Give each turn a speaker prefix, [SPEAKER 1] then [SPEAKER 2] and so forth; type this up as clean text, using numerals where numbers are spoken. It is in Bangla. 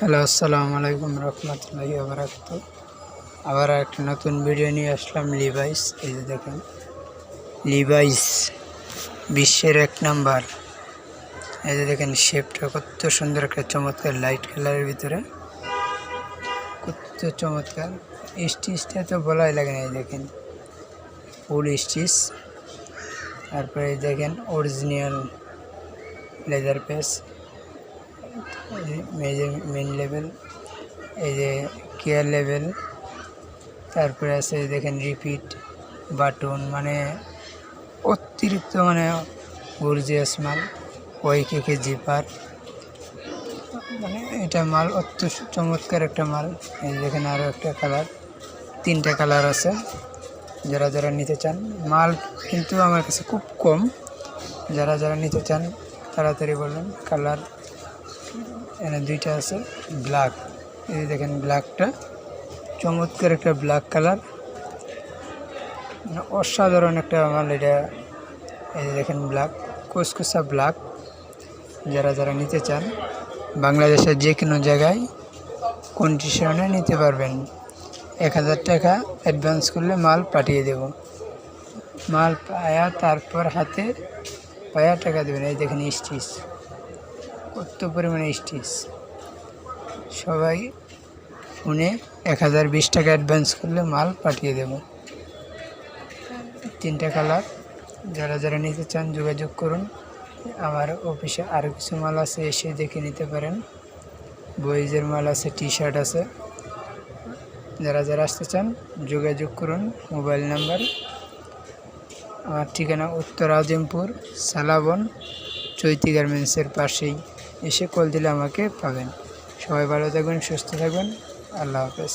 [SPEAKER 1] হ্যালো, আসসালামু আলাইকুম রহমতুল্লাহি ওয়া বারাকাতুহু। আবার একটা নতুন ভিডিও নিয়ে আসলাম লিভাইস। এই যে দেখেন, লিভাইস বিশ্বের এক নাম্বার। এই যে দেখেন শেপটা কত সুন্দর, একটা চমৎকার লাইট কালারের ভিতরে, কত চমৎকার। স্টিচটা তো বলাই লাগে না। এই দেখেন ফুল স্টিচ। তারপরে দেখেন অরিজিনাল লেদার পেস, মেন লেভেল, এই যে কেয়ার লেভেল, তারপরে আছে দেখেন রিপিট বাটন, মানে অতিরিক্ত গর্জিয়াস মাল। ওই কেকে জিপার, এটা মাল অত চমৎকার একটা মাল। এই দেখেন আরও একটা কালার, তিনটা কালার আছে। যারা যারা নিতে চান, মাল কিন্তু আমার কাছে খুব কম। যারা যারা নিতে চান তাড়াতাড়ি বলুন। কালার এখানে দুইটা আছে, ব্ল্যাক। এই দেখেন ব্ল্যাকটা চমৎকার একটা ব্ল্যাক কালার, অসাধারণ একটা মাল এটা। এই দেখেন ব্ল্যাক, কুসকুসা ব্ল্যাক। যারা যারা নিতে চান বাংলাদেশের যে কোনো জায়গায় কন্ডিশনে নিতে পারবেন। 1000 টাকা অ্যাডভান্স করলে মাল পাঠিয়ে দেব। মাল পায়া তারপর হাতে পায়া টাকা দেবেন। এই দেখেন স্টিচ, কত পরিমাণে স্টিচ। সবাই ফোনে 1020 টাকা অ্যাডভান্স করলে মাল পাঠিয়ে দেব। তিনটা কালার। যারা যারা নিতে চান যোগাযোগ করুন। আমার অফিসে আরও কিছু মাল আছে, এসে দেখে নিতে পারেন। বয়েজের মাল আছে, টি শার্ট আছে। যারা যারা আসতে চান যোগাযোগ করুন। মোবাইল নাম্বার, আমার ঠিকানা উত্তর আজিমপুর, সালাবন, চৈতি গার্মেন্টসের পাশেই। এসে কল দিলে আমাকে পাবেন। সবাই ভালো থাকবেন, সুস্থ থাকবেন। আল্লাহ হাফেজ।